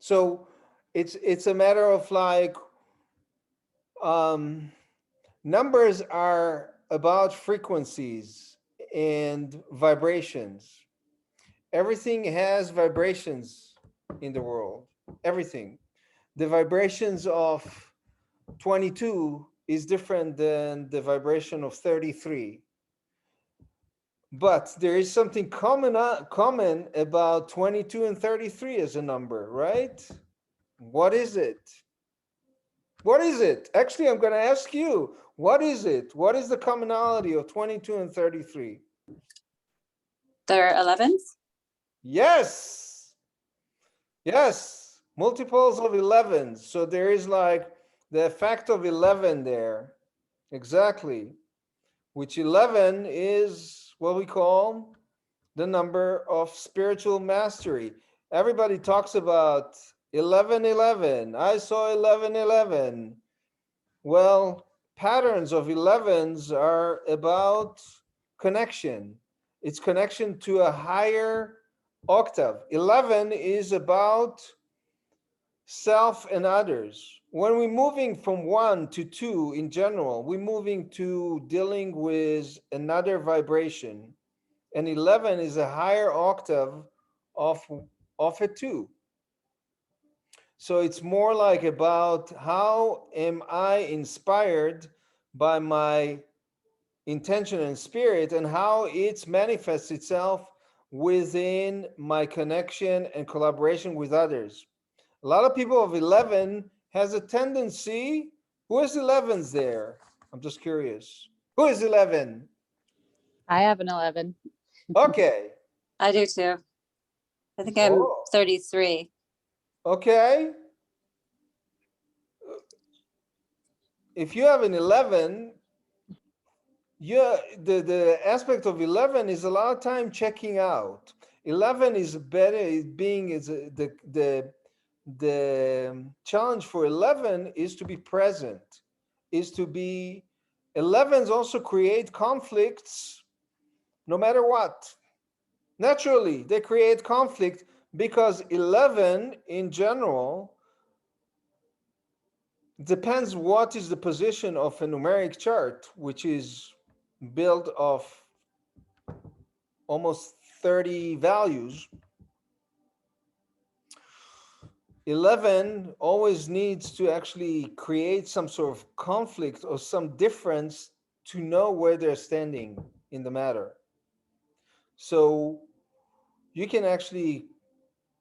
So it's a matter of like um, numbers are about frequencies and vibrations. Everything has vibrations in the world. Everything. The vibrations of 22 is different than the vibration of 33. But there is something common about 22 and 33 as a number, right? What is it? What is it? Actually, I'm going to ask you, what is it? What is the commonality of 22 and 33? They're 11s? Yes. Yes. Multiples of 11. So there is like the effect of 11 there. Exactly. Which 11 is what we call the number of spiritual mastery. Everybody talks about 1111. I saw 1111. Well, patterns of 11s are about connection. It's connection to a higher octave. 11 is about self and others. When we're moving from one to two in general, we're moving to dealing with another vibration. And 11 is a higher octave of, of a two. So it's more like about how am I inspired by my intention and spirit and how it manifests itself within my connection and collaboration with others. A lot of people of 11 has a tendency. Who is 11s there? I'm just curious. Who is 11? I have an 11. Okay. I do too. I think I'm Oh, 33. okay. If you have an 11, yeah, the aspect of 11 is a lot of time checking out. 11 is better being is the challenge for 11 is to be present, is to be 11s also create conflicts no matter what. Naturally, they create conflict because 11 in general depends what is the position of a numeric chart, which is built of almost 30 values. 11 always needs to actually create some sort of conflict or some difference to know where they're standing in the matter. So you can actually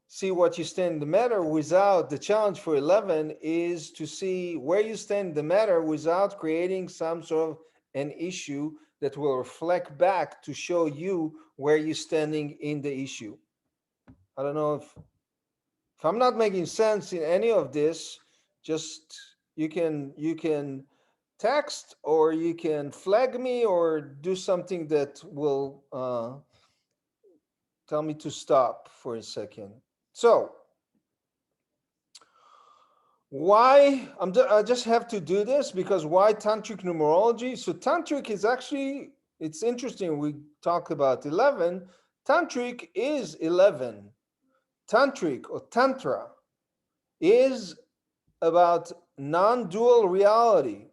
see what you stand in the matter without the challenge for 11 is to see where you stand in the matter without creating some sort of an issue that will reflect back to show you where you're standing in the issue. I don't know if I'm not making sense in any of this, just you can text or you can flag me or do something that will tell me to stop for a second. So why I just have to do this because why tantric numerology? So tantric is actually it's interesting. We talk about 11. Tantric is 11. Tantric or tantra is about non-dual reality,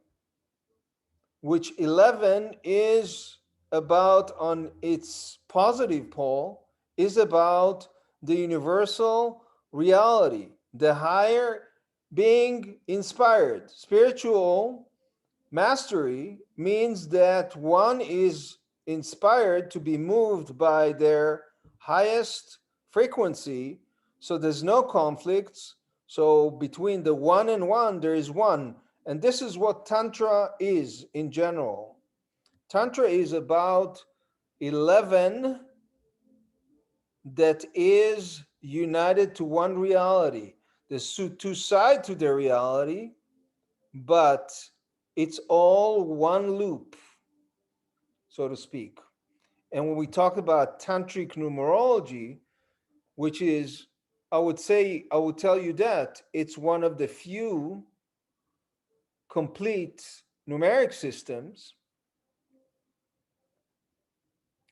which 11 is about on its positive pole, is about the universal reality, the higher being inspired. Spiritual mastery means that one is inspired to be moved by their highest frequency, so there's no conflicts. So between the one and one, there is one. And this is what Tantra is in general. Tantra is about 11 that is united to one reality. There's two sides to the reality, but it's all one loop, so to speak. And when we talk about tantric numerology, which is, I would tell you that it's one of the few complete numeric systems.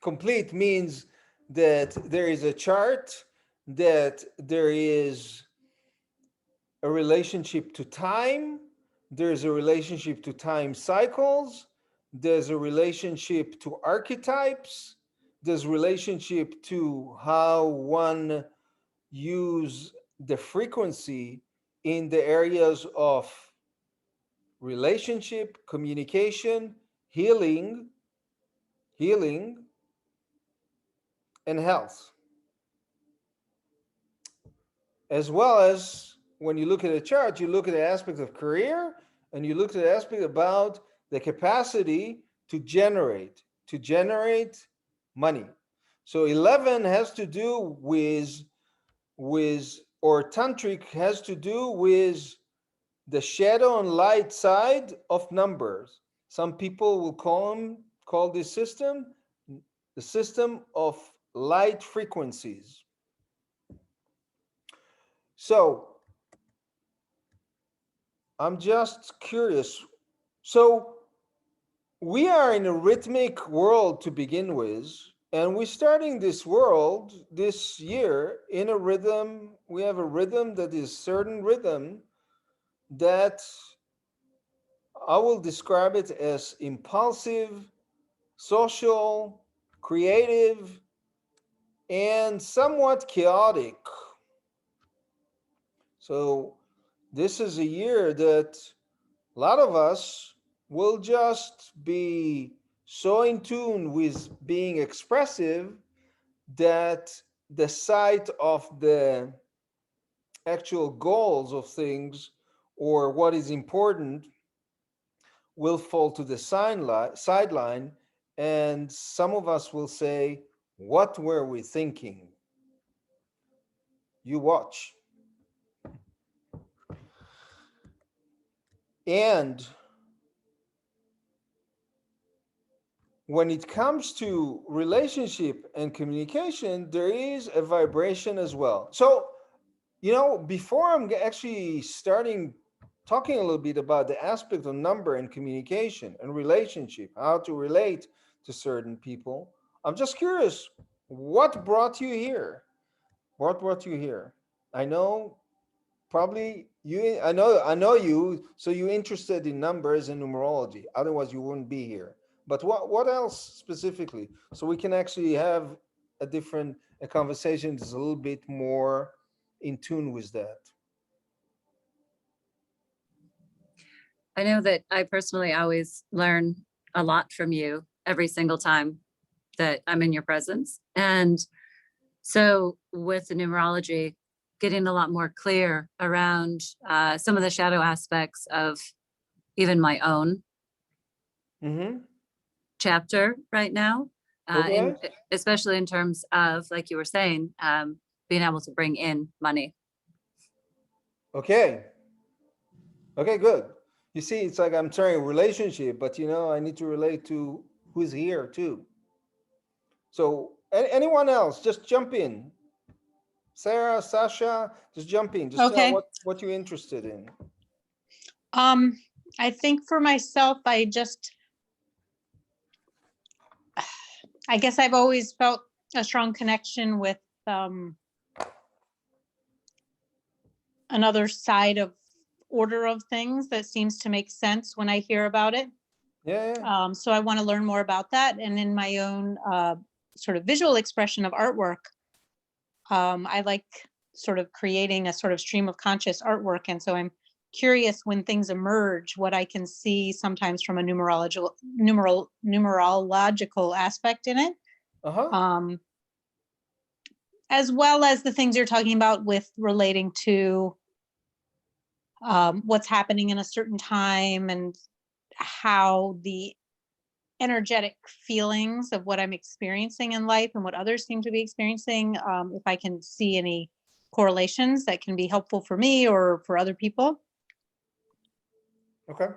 Complete means that there is a chart, that there is a relationship to time, there's a relationship to time cycles, there's a relationship to archetypes, there's relationship to how one use the frequency in the areas of relationship, communication, healing, healing, and health. As well as when you look at a chart, you look at the aspect of career and you look at the aspect about the capacity to generate money. So 11 has to do with or tantric has to do with the shadow and light side of numbers. Some people will call this system the system of light frequencies. So I'm just curious. So we are in a rhythmic world to begin with, and we're starting this world this year in a rhythm. We have a rhythm that is certain rhythm that I will describe it as impulsive, social, creative, and somewhat chaotic. So this is a year that a lot of us will just be so in tune with being expressive that the sight of the actual goals of things or what is important will fall to the sideline, and some of us will say, what were we thinking? You watch. And when it comes to relationship and communication, there is a vibration as well. So, before I'm actually starting talking a little bit about the aspect of number and communication and relationship, how to relate to certain people, I'm just curious, what brought you here? What brought you here? I know probably you I know you, so you're interested in numbers and numerology, otherwise you wouldn't be here. But what else specifically, so we can actually have a conversation that's a little bit more in tune with that. I know that I personally always learn a lot from you every single time that I'm in your presence. And so with the numerology, getting a lot more clear around some of the shadow aspects of even my own Mm-hmm. chapter right now, Okay. especially in terms of, like you were saying, being able to bring in money. Okay. Okay, good. You see, it's like I'm trying relationship, but I need to relate to who's here too. So anyone else, just jump in. Sarah, Sasha, just jump in. Just tell Okay. what you're interested in. I think for myself, I guess I've always felt a strong connection with another side of order of things that seems to make sense when I hear about it. Yeah. So I want to learn more about that. And in my own sort of visual expression of artwork, I like sort of creating a sort of stream of conscious artwork. And so I'm curious when things emerge, what I can see sometimes from a numerological aspect in it. Uh-huh. As well as the things you're talking about with relating to what's happening in a certain time and how the energetic feelings of what I'm experiencing in life and what others seem to be experiencing, if I can see any correlations that can be helpful for me or for other people. Okay.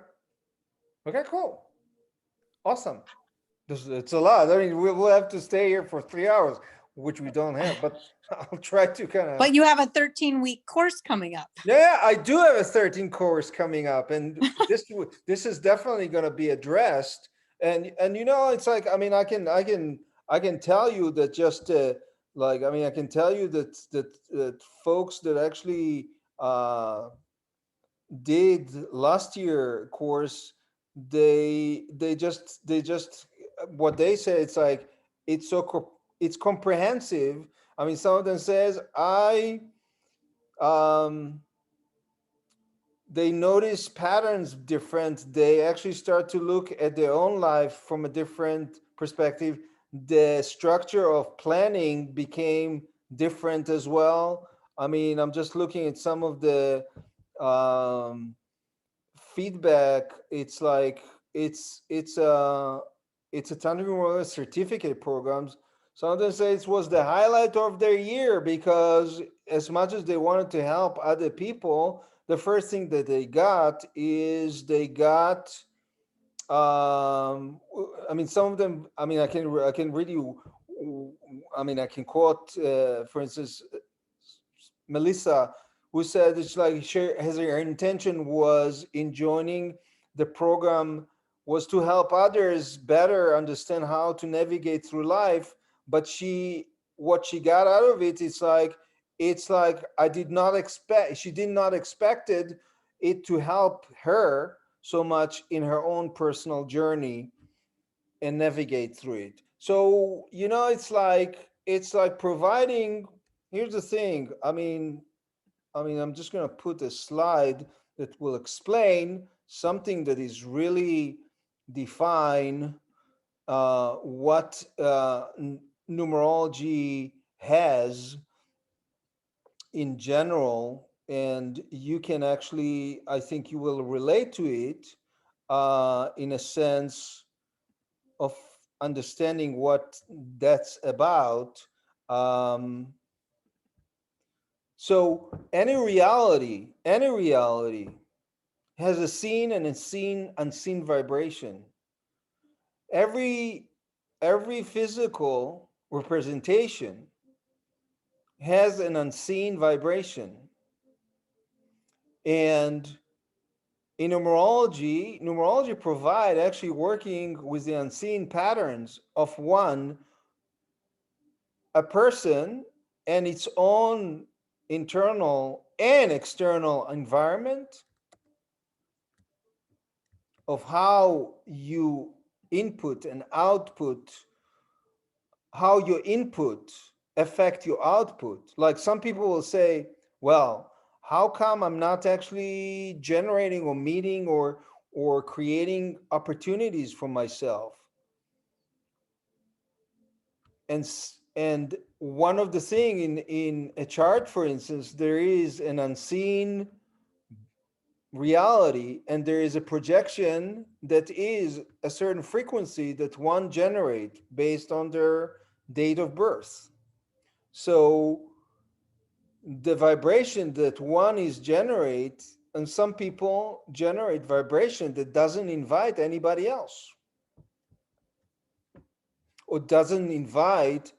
Okay, cool. Awesome. It's a lot. I mean, we'll have to stay here for 3 hours, which we don't have, but I'll try to kind of. But you have a 13-week course coming up. Yeah, I do have a 13 course coming up, and this is definitely going to be addressed. And it's like, I mean, I can tell you that just I can tell you that folks that actually did last year course, they just what they say, it's like it's it's comprehensive. I mean, some of them says um they notice patterns different. They actually start to look at their own life from a different perspective. The structure of planning became different as well. I mean, I'm just looking at some of the um, feedback. It's like it's a Tantric certificate programs. Some of them say it was the highlight of their year because as much as they wanted to help other people, the first thing that they got is they got I mean, some of them, I mean, I can read you, I mean, I can quote for instance Melissa, who said it's like her intention was in joining the program was to help others better understand how to navigate through life. But what she got out of it, it's like I did not expect, she did not expected it to help her so much in her own personal journey and navigate through it. So, you know, it's like providing, here's the thing. I mean, I'm just going to put a slide that will explain something that is really define what numerology has in general, and you can actually, I think you will relate to it in a sense of understanding what that's about. Um, so any reality has a seen and unseen vibration. Every every physical representation has an unseen vibration. And in numerology provide actually working with the unseen patterns of a person and its own internal and external environment of how you input and output, how your input affect your output. Like some people will say, well, how come I'm not actually generating or meeting or creating opportunities for myself? And one of the thing in a chart, for instance, there is an unseen reality and there is a projection that is a certain frequency that one generate based on their date of birth. So the vibration that one is generate, and some people generate vibration that doesn't invite anybody else or doesn't invite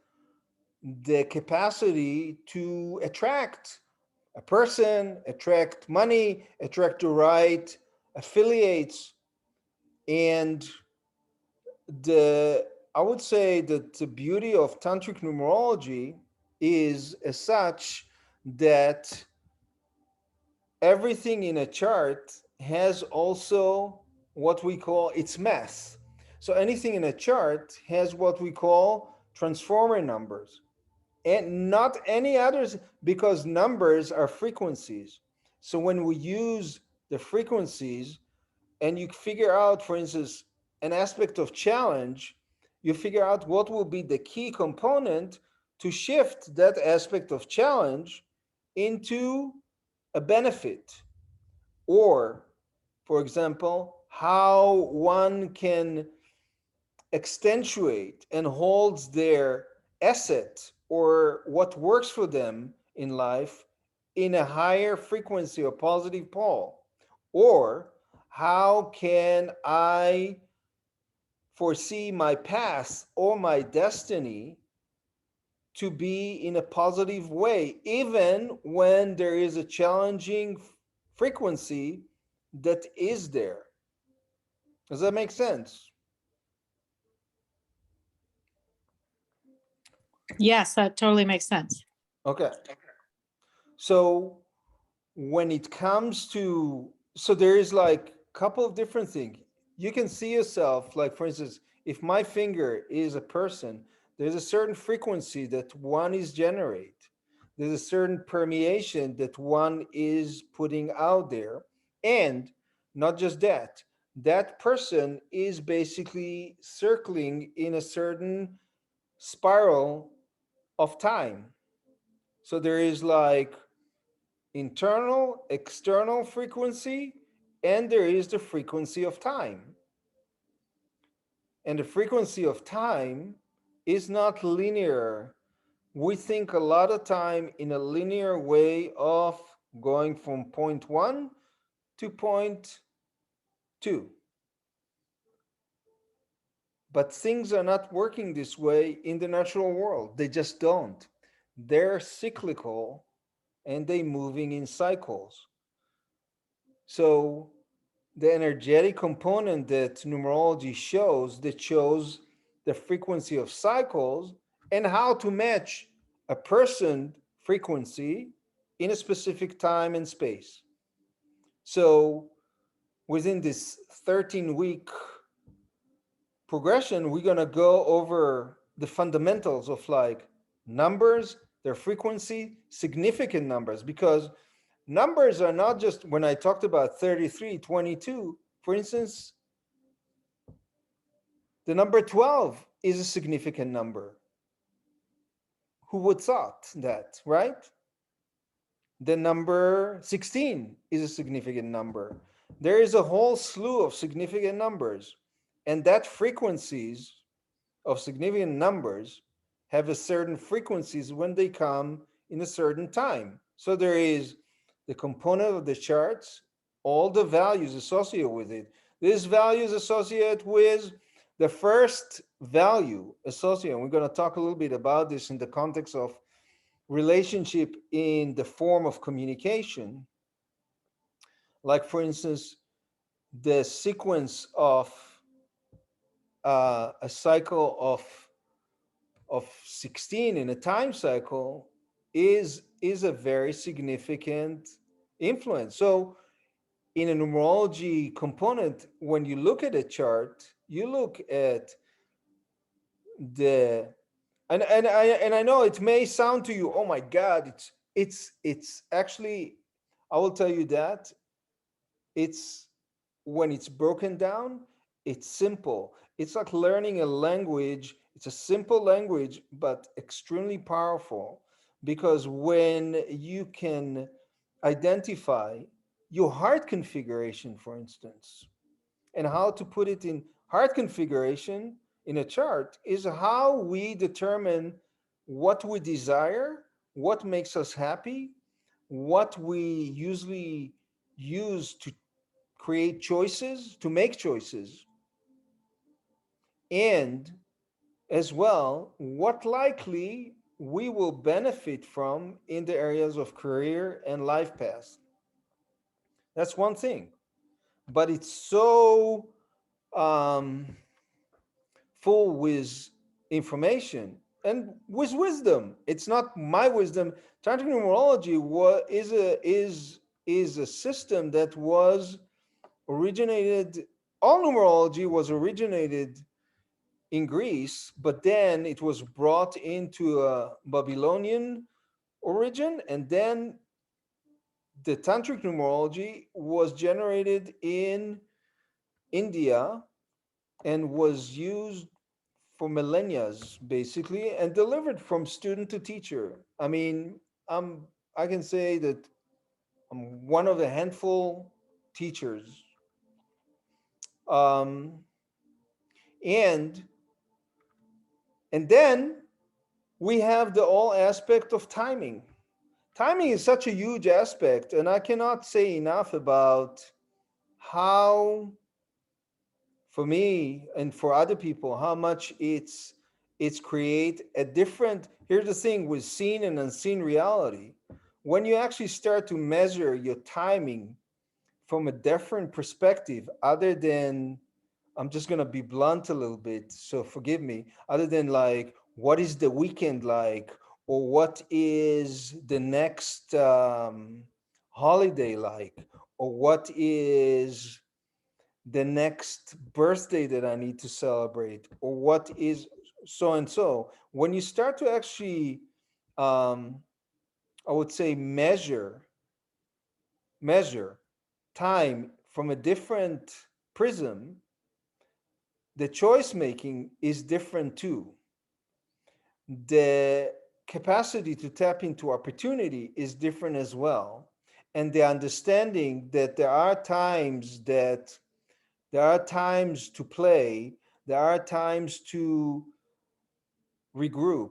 the capacity to attract a person, attract money, attract the right affiliates. And the I would say that the beauty of tantric numerology is as such that everything in a chart has also what we call its math. So anything in a chart has what we call transformer numbers and not any others, because numbers are frequencies. So when we use the frequencies and you figure out, for instance, an aspect of challenge, you figure out what will be the key component to shift that aspect of challenge into a benefit. Or, for example, how one can accentuate and holds their asset or what works for them in life in a higher frequency or positive pole. Or how can I foresee my path or my destiny to be in a positive way, even when there is a challenging frequency that is there. Does that make sense? Yes, that totally makes sense. Okay. So when it comes to so there is like a couple of different things. You can see yourself, like for instance, if my finger is a person, there's a certain frequency that one is generate. There's a certain permeation that one is putting out there. And not just that, that person is basically circling in a certain spiral of time. So there is like internal, external frequency, and there is the frequency of time. And the frequency of time is not linear. We think a lot of time in a linear way of going from point one to point two. But things are not working this way in the natural world. They just don't. They're cyclical and they moving in cycles. So the energetic component that numerology shows, that shows the frequency of cycles and how to match a person frequency in a specific time and space. So within this 13-week progression, we're going to go over the fundamentals of like numbers, their frequency, significant numbers, because numbers are not just, when I talked about 33, 22, for instance, the number 12 is a significant number. Who would thought that, right? The number 16 is a significant number. There is a whole slew of significant numbers, and that frequencies of significant numbers have a certain frequencies when they come in a certain time. So there is the component of the charts, all the values associated with it. These values associated with the first value associated. We're going to talk a little bit about this in the context of relationship in the form of communication. Like for instance, the sequence of a cycle of 16 in a time cycle is a very significant influence. So in a numerology component, when you look at a chart, you look at the and I know it may sound to you, oh my God, it's actually, I will tell you that it's, when it's broken down, it's simple. It's like learning a language. It's a simple language, but extremely powerful, because when you can identify your heart configuration, for instance, and how to put it in heart configuration in a chart, is how we determine what we desire, what makes us happy, what we usually use to create choices, to make choices, and as well, what likely we will benefit from in the areas of career and life path. That's one thing. But it's so um, full with information and with wisdom. It's not my wisdom. Tantric numerology is a system that was originated, all numerology was originated in Greece, but then it was brought into a Babylonian origin, and then the Tantric numerology was generated in India and was used for millennia, basically, and delivered from student to teacher. I mean, I can say that I'm one of the handful teachers. Um, and and then we have the whole aspect of timing. Timing is such a huge aspect, and I cannot say enough about how, for me and for other people, how much it's create a different. Here's the thing with seen and unseen reality. When you actually start to measure your timing from a different perspective, other than, I'm just going to be blunt a little bit, so forgive me, other than like, what is the weekend like? Or what is the next holiday like? or what is the next birthday that I need to celebrate, or what is so and so. When you start to actually, I would say, measure time from a different prism, the choice making is different too. The capacity to tap into opportunity is different as well. And the understanding that there are times to play, there are times to regroup,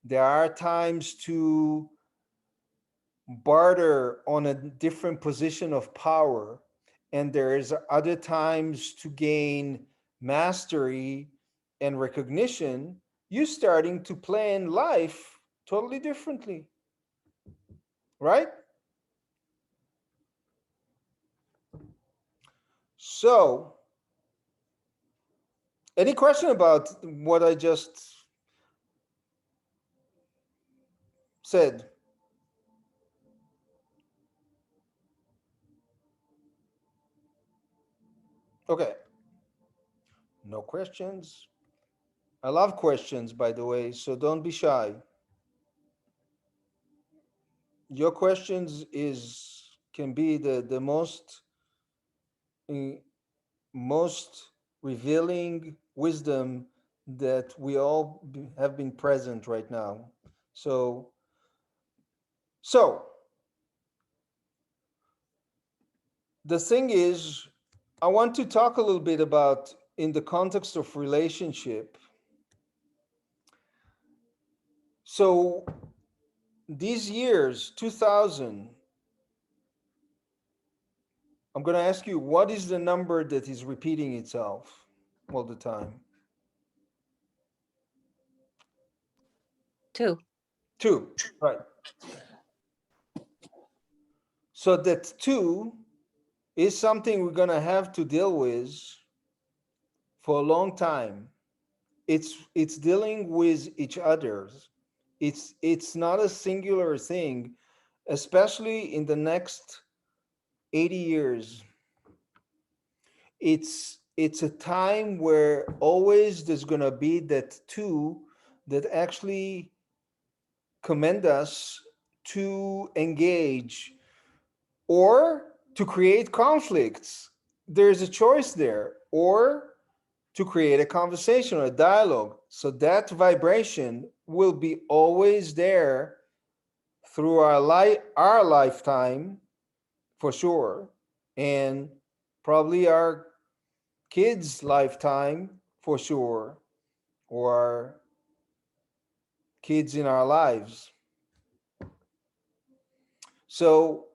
there are times to barter on a different position of power, and there's other times to gain mastery and recognition. You starting to plan life totally differently, right? So any question about what I just said? Okay, no questions. I love questions, by the way, so don't be shy. Your questions is can be the eh, most revealing wisdom that we all have been present right now. So so the thing is, I want to talk a little bit about in the context of relationship. So these years 2000, I'm going to ask you, what is the number that is repeating itself all the time? 2. 2, right? So that 2 is something we're going to have to deal with for a long time. It's dealing with each other's. It's not a singular thing, especially in the next 80 years. It's a time where always there's going to be that 2 that actually commend us to engage or to create conflicts. There's a choice there, or to create a conversation or a dialogue. So that vibration will be always there through our lifetime for sure, and probably our kids' lifetime for sure, or our kids in our lives. So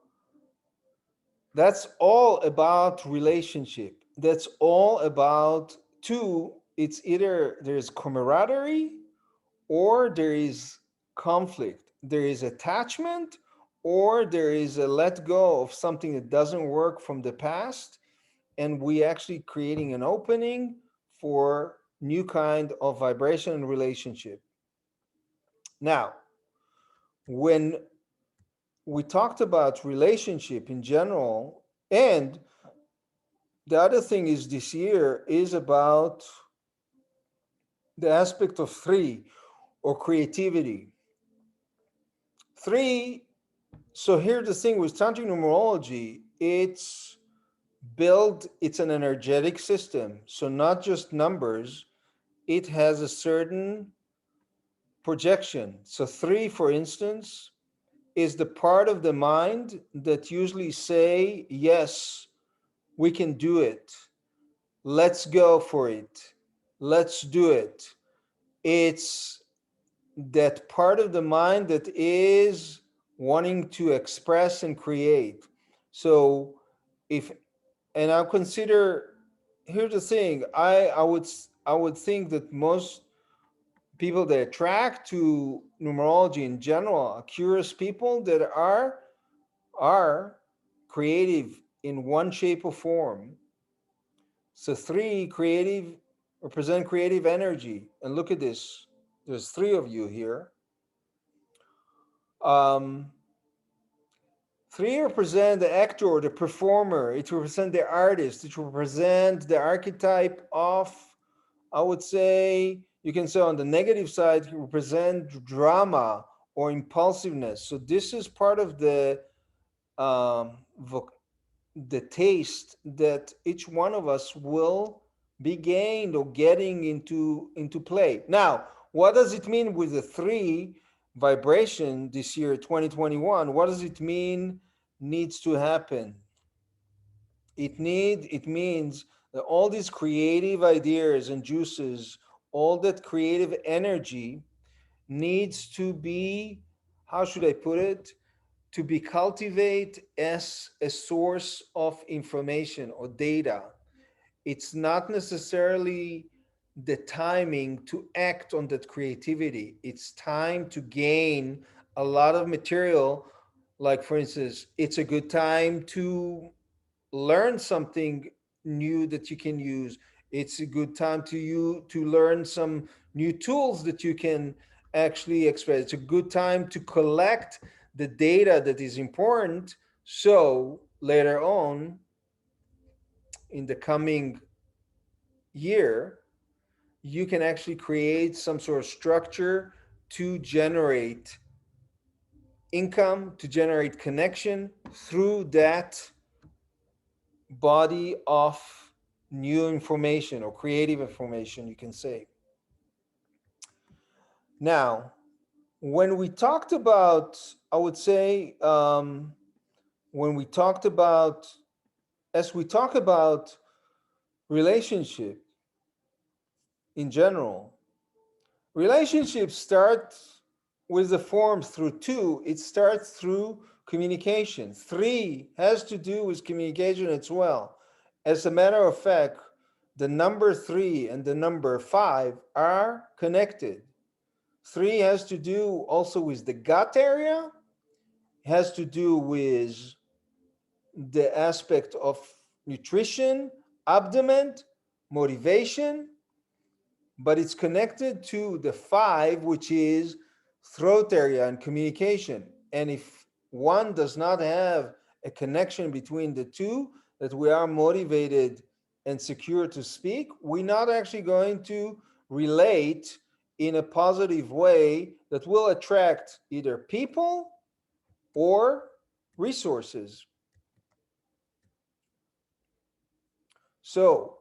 that's all about relationship. That's all about 2. It's either there's camaraderie or there is conflict, there is attachment, or there is a let go of something that doesn't work from the past, and we actually creating an opening for new kind of vibration and relationship. Now, when we talked about relationship in general, and the other thing is this year is about the aspect of 3 or creativity. 3, so here's the thing with Tantric numerology, it's an energetic system. So not just numbers, it has a certain projection. So 3, for instance, is the part of the mind that usually say, yes, we can do it. Let's go for it. Let's do it. It's that part of the mind that is wanting to express and create. So if, and I consider, here's the thing, I would think that most people that attract to numerology in general are curious people that are creative in one shape or form. So 3, creative, represent creative energy. And look at this. There's 3 of you here. 3 represent the actor, the performer. It represents the artist. It represents the archetype of, I would say, you can say on the negative side, it represents drama or impulsiveness. So this is part of um, the taste that each one of us will be gained or getting into play. Now, what does it mean with the 3 vibration this year, 2021? What does it mean needs to happen? It means that all these creative ideas and juices, all that creative energy needs to be, how should I put it, to be cultivate as a source of information or data. It's not necessarily the timing to act on that creativity. It's time to gain a lot of material. Like, for instance, it's a good time to learn something new that you can use. It's a good time to learn some new tools that you can actually express. It's a good time to collect the data that is important, so later on in the coming year you can actually create some sort of structure to generate income, to generate connection through that body of new information or creative information, you can say. Now, when we talked about, I would say, when we talked about, as we talk about relationship in general, relationships start with the forms through 2. It starts through communication. 3 has to do with communication as well. As a matter of fact, the number 3 and the number 5 are connected. 3 has to do also with the gut area, has to do with the aspect of nutrition, abdomen, motivation, but it's connected to the 5, which is throat area and communication. And if one does not have a connection between the 2, that we are motivated and secure to speak, we're not actually going to relate in a positive way that will attract either people or resources. So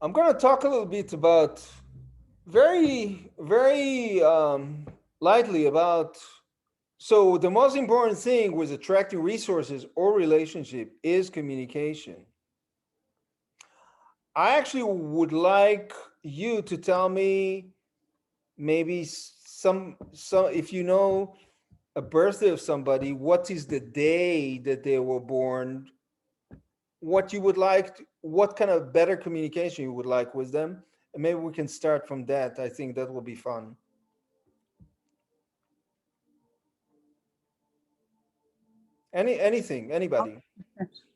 I'm going to talk a little bit about very lightly about. So the most important thing with attracting resources or relationship is communication. I actually would like you to tell me maybe some if you know a birthday of somebody, what is the day that they were born, what you would like, what kind of better communication you would like with them, and maybe we can start from that. I think that will be fun. Anything, anybody?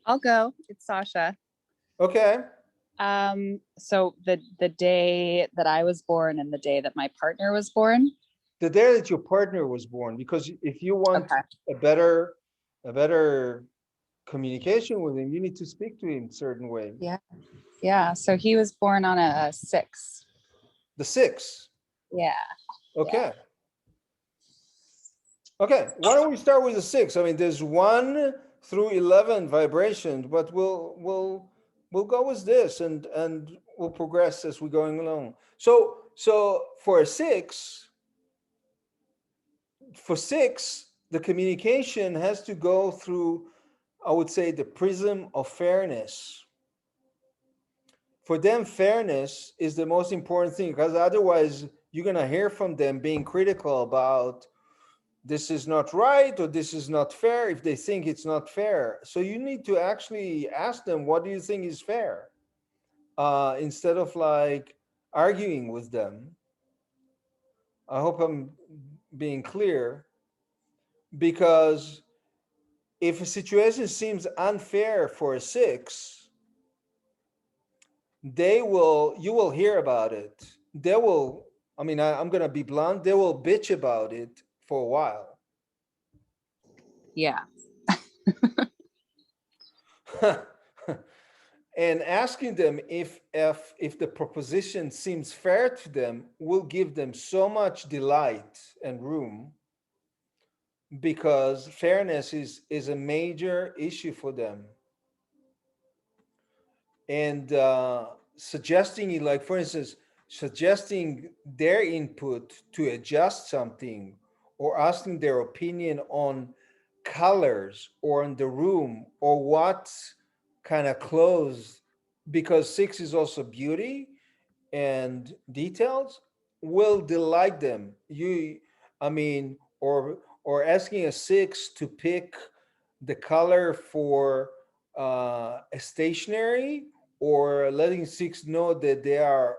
I'll go. It's Sasha. Okay. So the day that I was born and the day that my partner was born. The day that your partner was born, because if you want Okay. a better communication with him, you need to speak to him a certain way. Yeah. Yeah. So he was born on a 6. The 6. Yeah. Okay. Okay, why don't we start with the 6? I mean, there's 1 through 11 vibrations, but we'll go with this and we'll progress as we're going along. So for 6, the communication has to go through, I would say, the prism of fairness. For them, fairness is the most important thing, because otherwise you're going to hear from them being critical about this is not right or this is not fair if they think it's not fair. So you need to actually ask them, what do you think is fair? Instead of like arguing with them. I hope I'm being clear, because if a situation seems unfair for a 6, you will hear about it. They will, I mean, I'm going to be blunt, they will bitch about it for a while. Yeah. And asking them if the proposition seems fair to them will give them so much delight and room, because fairness is a major issue for them. And suggesting it, like for instance, suggesting their input to adjust something, or asking their opinion on colors or on the room or what kind of clothes, because six is also beauty and details, will delight them. I mean, or asking a six to pick the color for a stationery, or letting six know that they are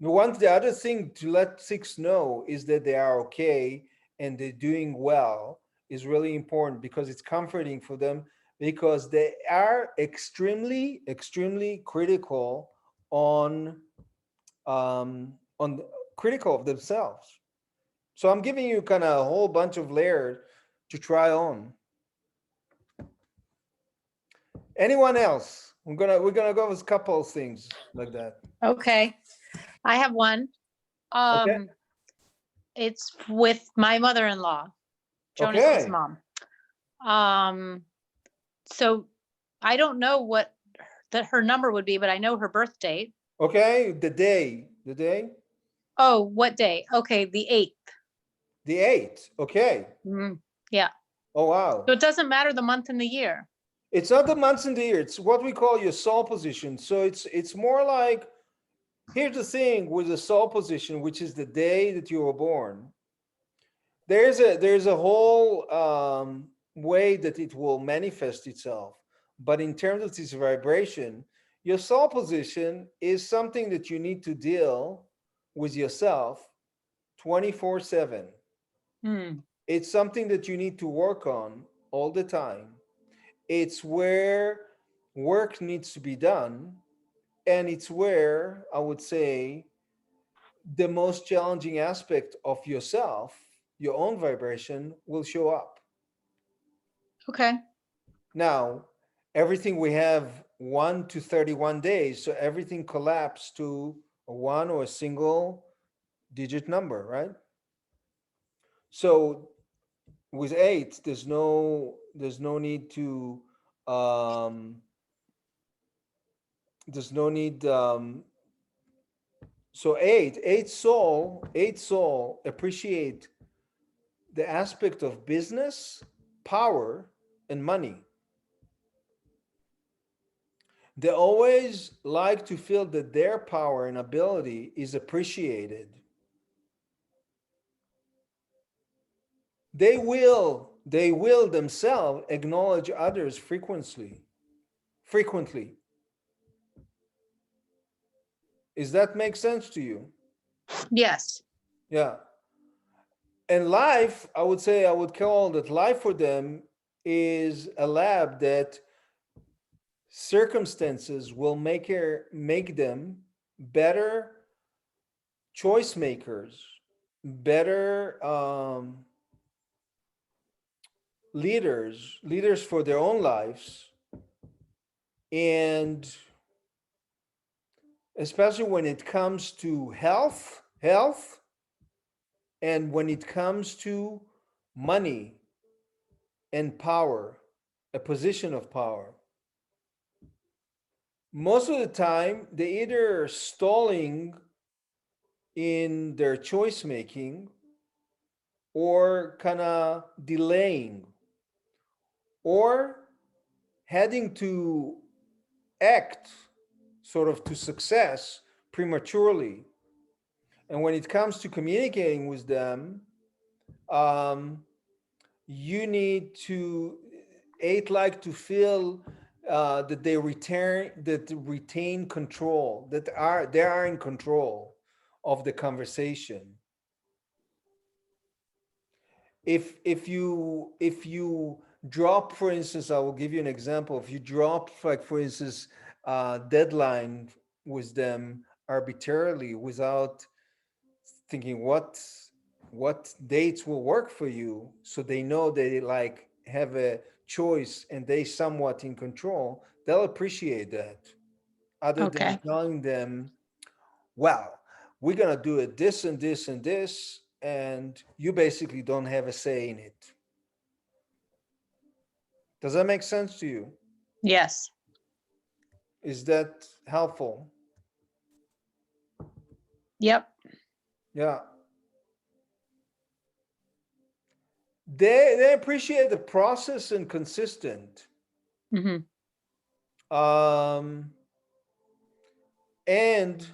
the other thing to let six know is that they are okay and they're doing well, is really important, because it's comforting for them, because they are extremely critical on on critical of themselves. So I'm giving you kind of a whole bunch of layers to try on. Anyone else? We're gonna go with a couple of things like that. Okay, I have one. Okay. It's with my mother-in-law, Jonas's Okay. mom. So I don't know what that her number would be, but I know her birth date. Okay. The day. Oh, what day? Okay, the 8th. The 8th. Okay. Yeah. Oh So wow. it doesn't matter the month and the year. It's not the months in the year. It's what we call your soul position. So it's more like, here's the thing with the soul position, which is the day that you were born. There's a whole way that it will manifest itself, but in terms of this vibration, your soul position is something that you need to deal with yourself 24/7. Hmm. It's something that you need to work on all the time. It's where work needs to be done, and it's where I would say the most challenging aspect of yourself, your own vibration, will show up. Okay. Now, everything we have 1 to 31 days, so everything collapsed to a one or a single digit number, right? So with eight, there's no need to um there's no need so eight soul appreciate the aspect of business, power, and money. They always like to feel that their power and ability is appreciated. They will themselves acknowledge others frequently. Is that make sense to you? Yes. Yeah. And life, I would say, I would call that life for them is a lab that circumstances will make them better choice makers, better leaders for their own lives, and especially when it comes to health, and when it comes to money and power, a position of power. Most of the time, they either stalling in their choice making, or kind of delaying, or heading to act sort of to success prematurely. And when it comes to communicating with them, um, you need to eight like to feel that retain control, that they are in control of the conversation. If you drop, for instance, I will give you an example. If you drop, like for instance, deadline with them arbitrarily without thinking what dates will work for you, so they know they like have a choice and they somewhat in control, they'll appreciate that. Other than Okay. telling them, well, we're going to do it this and this and this, and you basically don't have a say in it. Does that make sense to you? Yes. Is that helpful? Yep. Yeah. They appreciate the process and consistent. Hmm. Um, and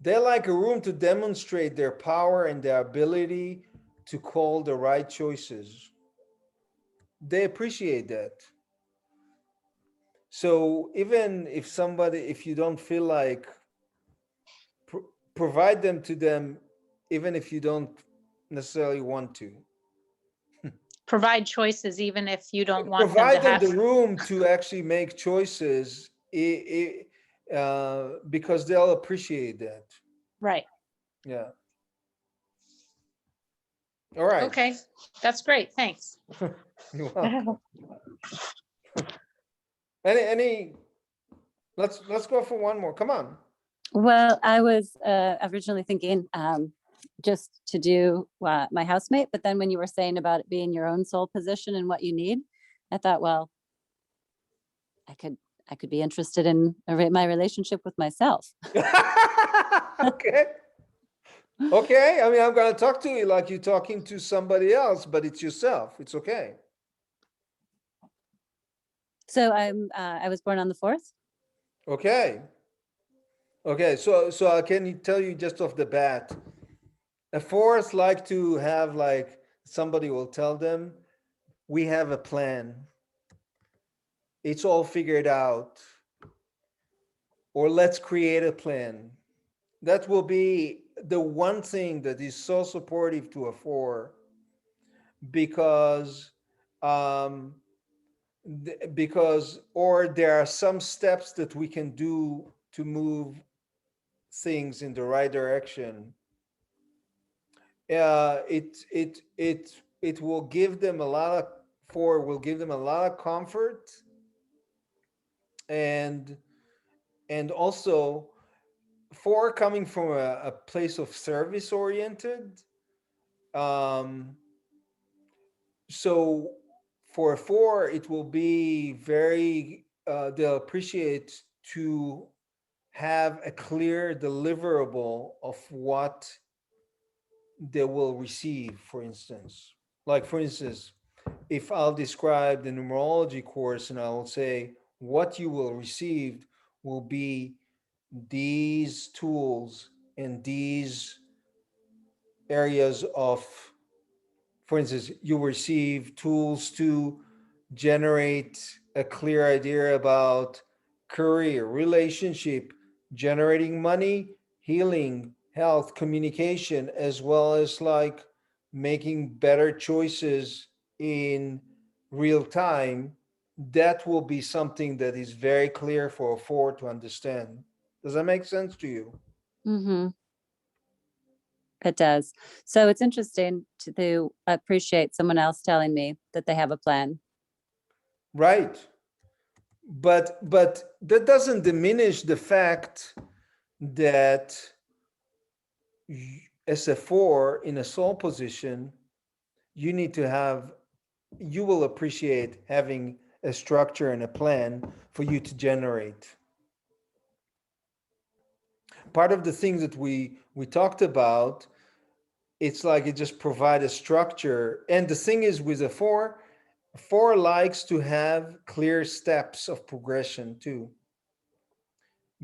they like a room to demonstrate their power and their ability to call the right choices. They appreciate that. So even if you don't feel like provide them to them, even if you don't necessarily want to, Provide choices even if you don't want them to provide them have. the room to actually make choices, because they'll appreciate that. Right. Yeah. All right. Okay. That's great. Thanks. You're welcome. Any let's go for one more. Come on. Well, I was originally thinking just to do my housemate, but then when you were saying about it being your own soul position and what you need, I thought, well, I could be interested in my relationship with myself. Okay. Okay. I mean, I'm going to talk to you like you're talking to somebody else, but it's yourself. It's okay. So I was born on the 4th. Okay. Okay. So I can tell you just off the bat, a fourth like to have like somebody will tell them, we have a plan. It's all figured out. Or let's create a plan. That will be the one thing that is so supportive to a four, because um, or there are some steps that we can do to move things in the right direction. It will give them a lot of four will give them a lot of comfort, and also four coming from a place of service oriented. um so for a four, it will be very they'll appreciate to have a clear deliverable of what they will receive. For instance, if I'll describe the numerology course and I will say what you will receive will be these tools and these areas of, for instance, you receive tools to generate a clear idea about career, relationship, generating money, healing, health, communication, as well as like making better choices in real time. That will be something that is very clear for a four to understand. Does that make sense to you? Mm-hmm. It does. So it's interesting to appreciate someone else telling me that they have a plan. Right. But that doesn't diminish the fact that as a four in a soul position, you need to have, you will appreciate having a structure and a plan for you to generate. Part of the things that we talked about, it's like it just provide a structure. And the thing is with a four likes to have clear steps of progression too.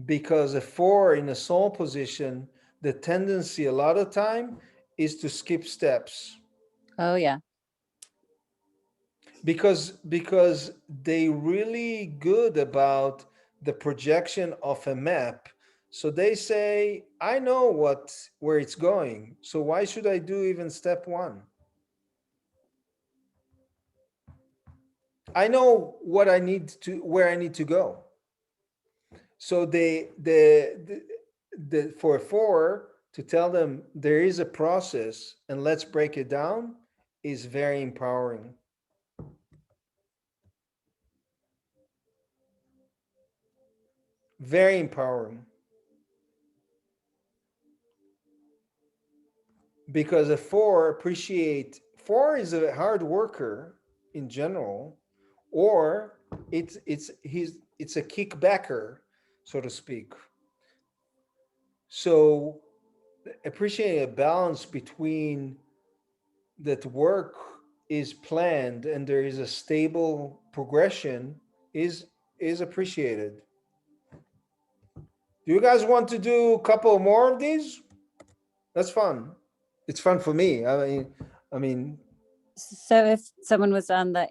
Because a four in a soul position, the tendency a lot of time is to skip steps, Oh yeah. because they really good about the projection of a map. So they say, I know where it's going, so why should I do even step one? I know where I need to go. So for a four to tell them there is a process and let's break it down is very empowering. Very empowering. Because a four is a hard worker in general, or it's a kickbacker, so to speak. So appreciating a balance between that work is planned and there is a stable progression is appreciated. Do you guys want to do a couple more of these? That's fun. It's fun for me. I mean, So if someone was on the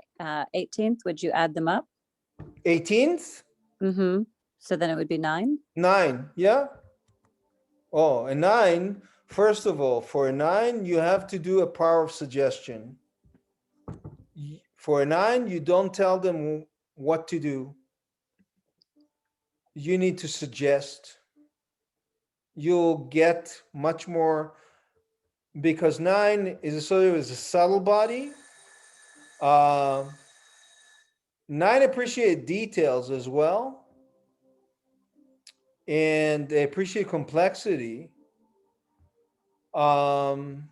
18th, would you add them up? 18th, Mm-hmm. So then it would be 9. 9, yeah. Oh, a 9. First of all, for a 9, you have to do a power of suggestion. For a 9, you don't tell them what to do. You need to suggest. You'll get much more because 9 is associated with a subtle body. 9 appreciate details as well, and they appreciate complexity. And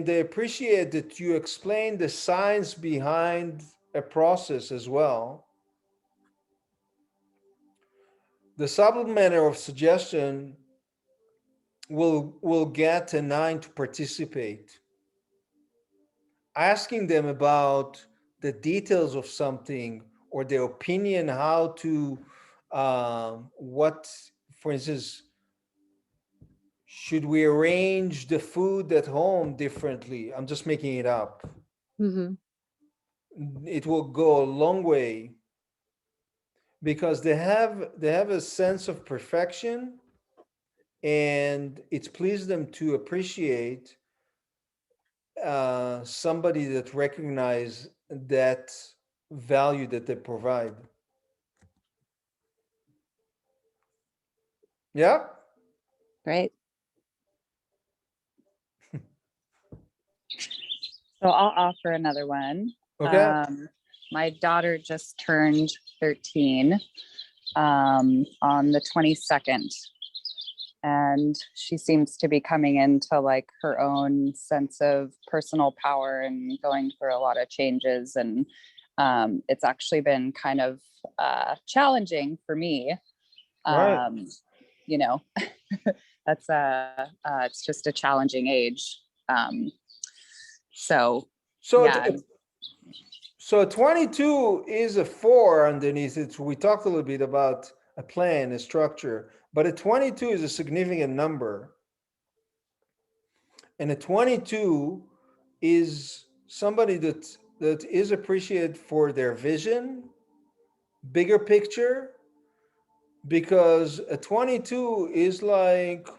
they appreciate that you explain the science behind a process as well. The supplementer of suggestion will get a 9 to participate, asking them about the details of something or their opinion how to what, for instance, should we arrange the food at home differently? I'm just making it up. Mm-hmm. It will go a long way because they have a sense of perfection, and it's pleased them to appreciate somebody that recognize that value that they provide. Yeah. Great. So I'll offer another one. Okay. My daughter just turned 13 on the 22nd. And she seems to be coming into like her own sense of personal power and going through a lot of changes. And it's actually been kind of challenging for me. Right. You know, that's it's just a challenging age. So So yeah, so 22 is a 4 underneath it. We talked a little bit about a plan, a structure, but a 22 is a significant number. And a 22 is somebody that is appreciated for their vision, bigger picture, because a 22 is like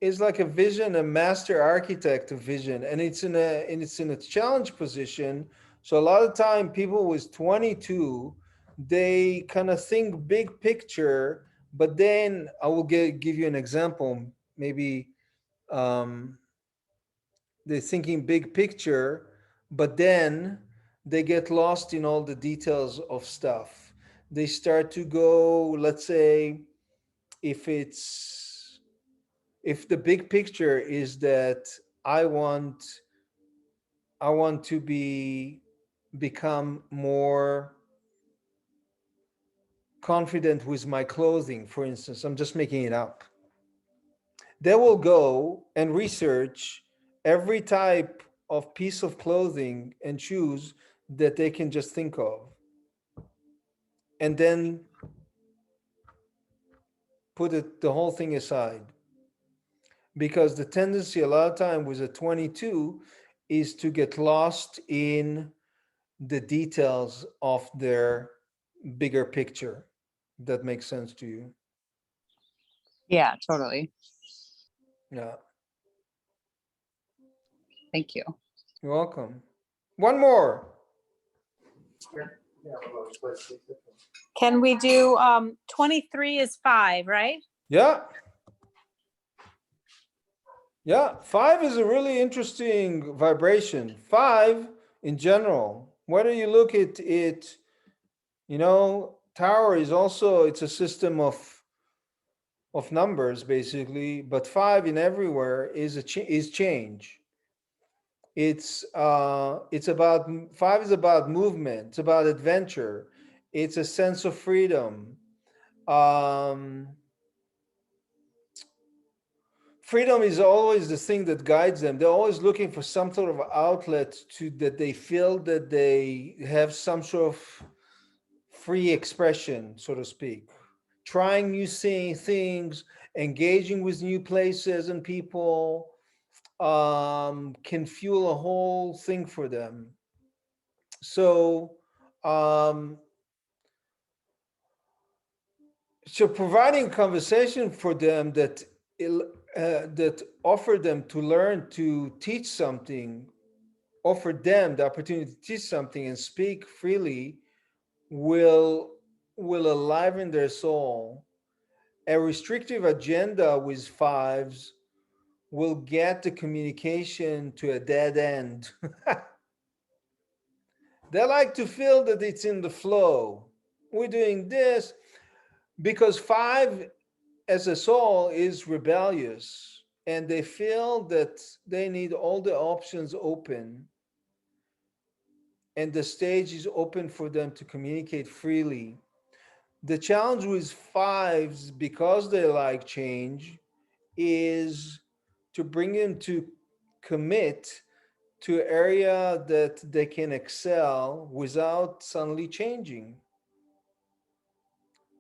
a vision, a master architect of vision, and it's in a challenge position. So a lot of time people with 22, they kind of think big picture, but then I will give you an example. Maybe um, they're thinking big picture, but then they get lost in all the details of stuff. They start to go, let's say, if it's if the big picture is that I want I want to become more confident with my clothing, for instance, I'm just making it up. They will go and research every type of piece of clothing and shoes that they can just think of, and then the whole thing aside. Because the tendency a lot of time with a 22 is to get lost in the details of their bigger picture. That makes sense to you. yeah, totally. Yeah, Thank you. you're welcome. One more. Can we do 23 is 5, right? Yeah. Yeah, 5 is a really interesting vibration. 5 in general, whether you look at it You know, tower is also, it's a system of numbers basically, but five in everywhere is is change. It's about, five is about movement, it's about adventure, it's a sense of freedom. um Freedom is always the thing that guides them. They're always looking for some sort of outlet to, that they feel that they have some sort of free expression, so to speak. Trying new things, engaging with new places and people, can fuel a whole thing for them. So, um, so providing conversation for them that that offer them to learn to teach something, offer them the opportunity to teach something and speak freely, will will enliven their soul. A restrictive agenda with fives will get the communication to a dead end. They like to feel that it's in the flow. We're doing this because five as a soul is rebellious, and they feel that they need all the options open, and the stage is open for them to communicate freely. The challenge with fives, because they like change, is to bring them to commit to an area that they can excel without suddenly changing.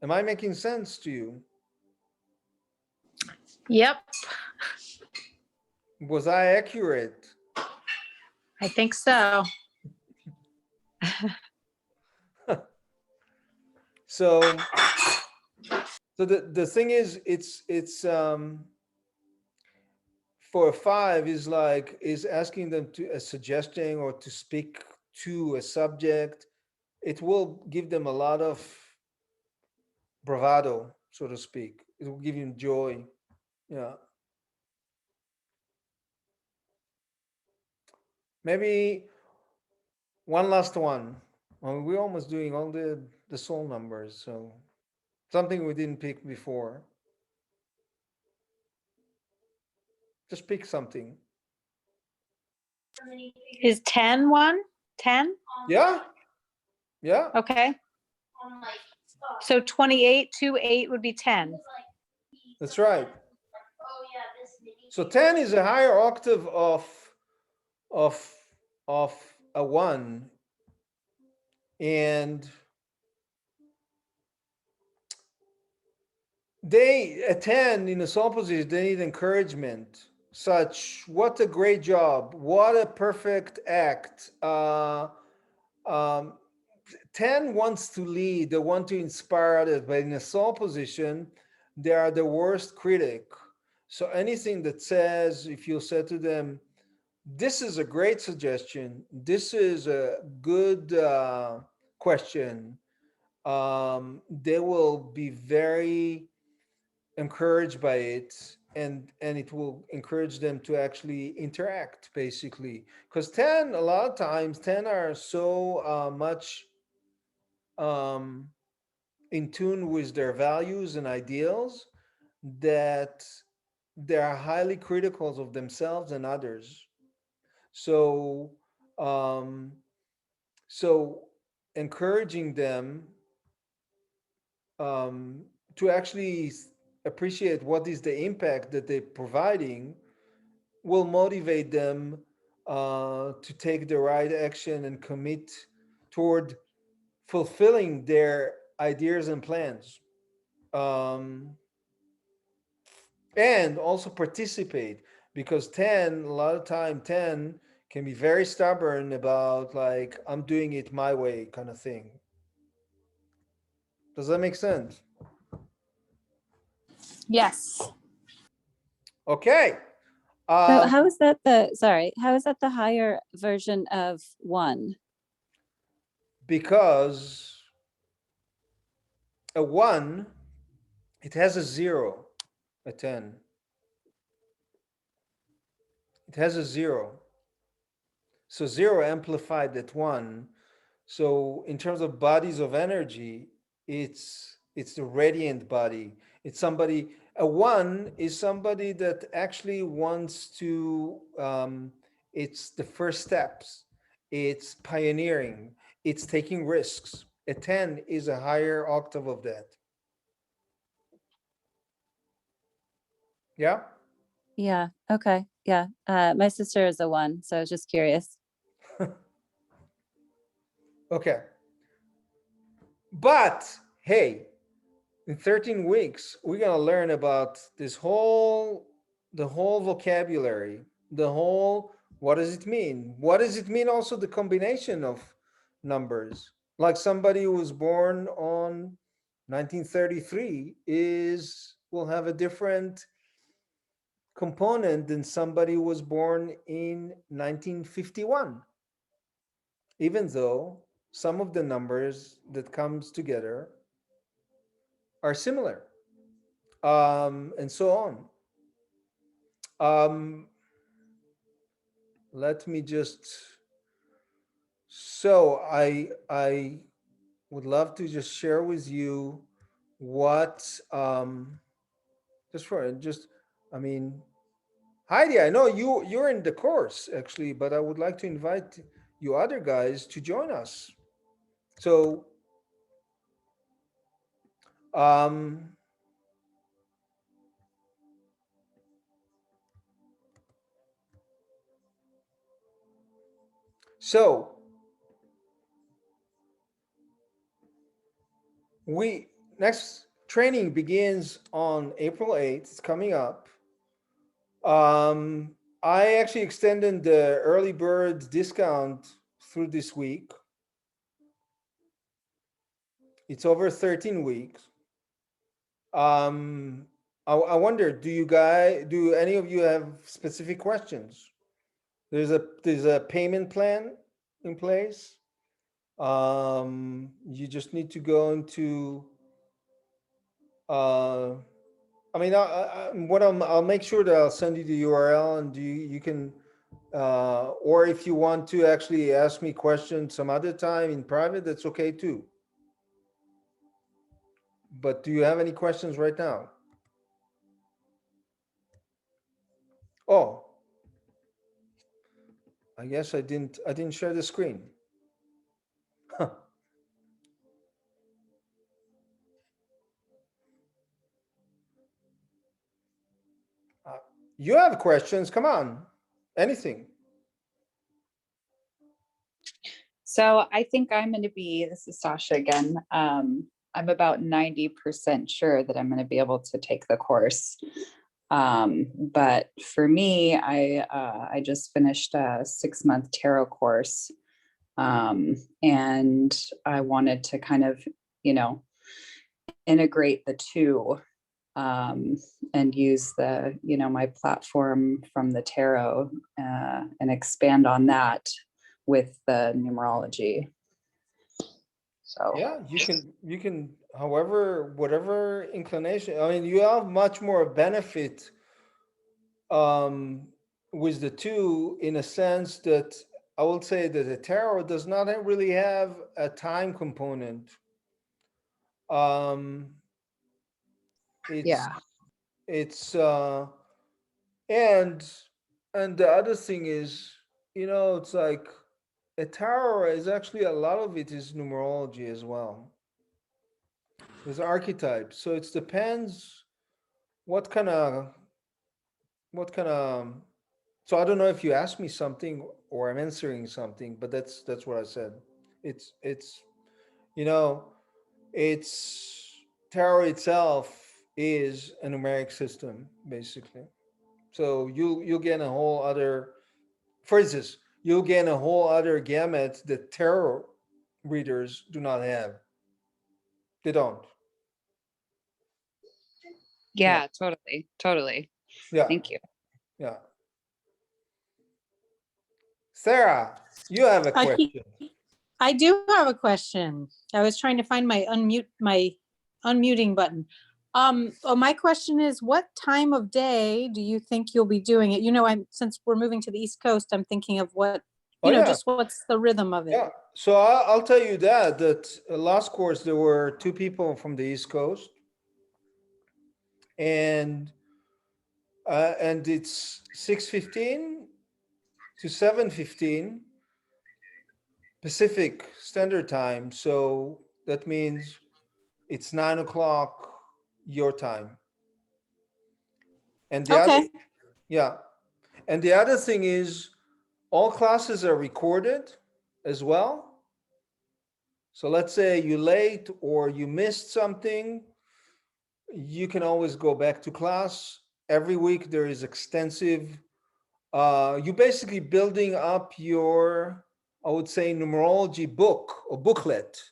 Am I making sense to you? Yep, Was I accurate? I think so. So, so the thing is, it's for a five is like, is asking them to a suggesting or to speak to a subject. It will give them a lot of bravado, so to speak. It will give you joy. Yeah. Maybe one last one. Well, we're almost doing all the soul numbers, so something we didn't pick before. Just pick something. Is 10 one? 10? Yeah, yeah, Okay. So 28, 2, 8 would be 10. that's right. So 10 is a higher octave of of a one, and they, a 10 in a soul position, they need encouragement. Such, what a great job, what a perfect act. Um, 10 wants to lead, they want to inspire others, but in a soul position, they are the worst critic. So anything that says, if you say to them, this is a great suggestion, this is a good question, they will be very encouraged by it, and it will encourage them to actually interact basically, because 10, a lot of times 10 are so much um, in tune with their values and ideals that they are highly critical of themselves and others. So, um, so encouraging them um, to actually appreciate what is the impact that they're providing will motivate them to take the right action and commit toward fulfilling their ideas and plans. Um, and also participate, because 10, a lot of time 10 can be very stubborn about, like, I'm doing it my way kind of thing. Does that make sense? Yes. Okay. So um how is that how is that the higher version of one? because a 1, it has a 0. A 10, it has a 0. So 0 amplified that 1. So in terms of bodies of energy, it's the radiant body. It's somebody. A one is somebody that actually wants to. It's the first steps. It's pioneering. It's taking risks. A 10 is a higher octave of that. Yeah. Yeah. Okay. Yeah. My sister is a 1, so I was just curious. Okay. But hey, in 13 weeks, we're gonna learn about the whole vocabulary, the whole, what does it mean? What does it mean also the combination of numbers? Like somebody who was born on 1933 will have a different component than somebody who was born in 1951, even though some of the numbers that comes together are similar, and so on. Um, let me just. So I would love to just share with you what just for just I mean, Heidi, I know you're in the course actually, but I would like to invite you other guys to join us. So um, so we next training begins on April 8th. It's coming up. I actually extended the early bird discount through this week. It's over 13 weeks. Um, I wonder, do any of you have specific questions? There's a payment plan in place. You just need to go into uh, I'll make sure that I'll send you the URL, and you can, or if you want to actually ask me questions some other time in private, that's okay too. But do you have any questions right now? Oh, I guess I didn't share the screen. Huh. Uh, you have questions? Come on, anything. So I think I'm going to be, this is Sasha again. I'm about 90% sure that I'm going to be able to take the course. But for me, I just finished a 6-month tarot course. And I wanted to kind of, integrate the two, and use my platform from the tarot, and expand on that with the numerology. So Yeah, you can, however, whatever inclination. I mean, you have much more benefit um, with the two, in a sense that I will say that the tarot does not really have a time component. Um, it's yeah, it's and and the other thing is, it's like a tarot is actually, a lot of it is numerology as well. There's archetypes, so it depends what kind of what kind of. So I don't know if you asked me something or I'm answering something, but that's what I said. It's you know it's tarot itself is a numeric system basically. So you'll get a whole other, for instance, you'll get a whole other gamut that tarot readers do not have. They don't. Yeah, yeah, totally. yeah, Thank you. yeah. Sarah, you have a I, question. I do have a question. I was trying to find my unmuting button. My question is, what time of day do you think you'll be doing it? Since we're moving to the East Coast, I'm thinking of what Oh, you know, yeah. just what's the rhythm of it? Yeah, so I'll tell you that last course there were 2 people from the East Coast, and it's 6:15 to 7:15 Pacific Standard Time. So that means it's 9 o'clock your time. And the other, Okay, yeah, and the other thing is all classes are recorded as well. So let's say you're late or you missed something, you can always go back to class. Every week there is extensive, you basically building up your, I would say, numerology book or booklet.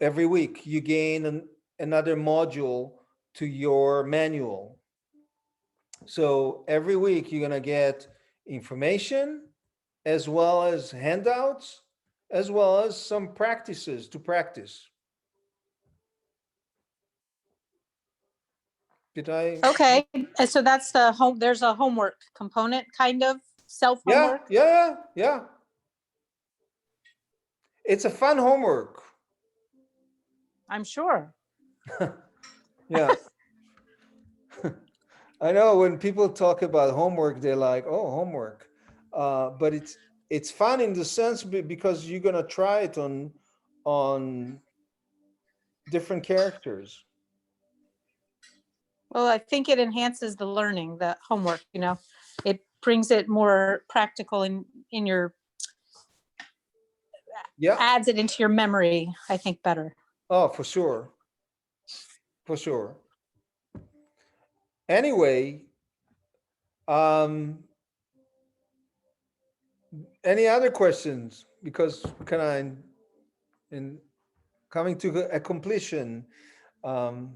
Every week you gain another module to your manual. So every week you're gonna get information as well as handouts, as well as some practices to practice. Did I? okay. And so that's the home, there's a homework component, kind of self Yeah, homework. yeah. It's a fun homework. I'm sure. Yeah. I know when people talk about homework, they're like, "Oh, homework," but it's fun in the sense because you're gonna try it on different characters. Well, I think it enhances the learning, the homework, you know, it brings it more practical in your, Yeah. adds it into your memory, I think, better. Oh, for sure. For sure. Anyway, um, any other questions? Because kind of in coming to a completion. Um,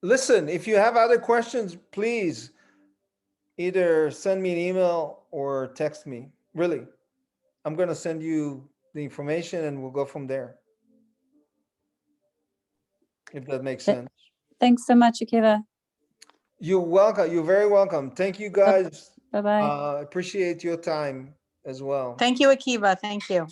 listen, if you have other questions, please either send me an email or text me. Really, I'm going to send you the information and we'll go from there. If that makes sense. Thanks so much, Akiva. You're welcome. You're very welcome. Thank you guys. Bye-bye. Appreciate your time as well. Thank you, Akiva. Thank you.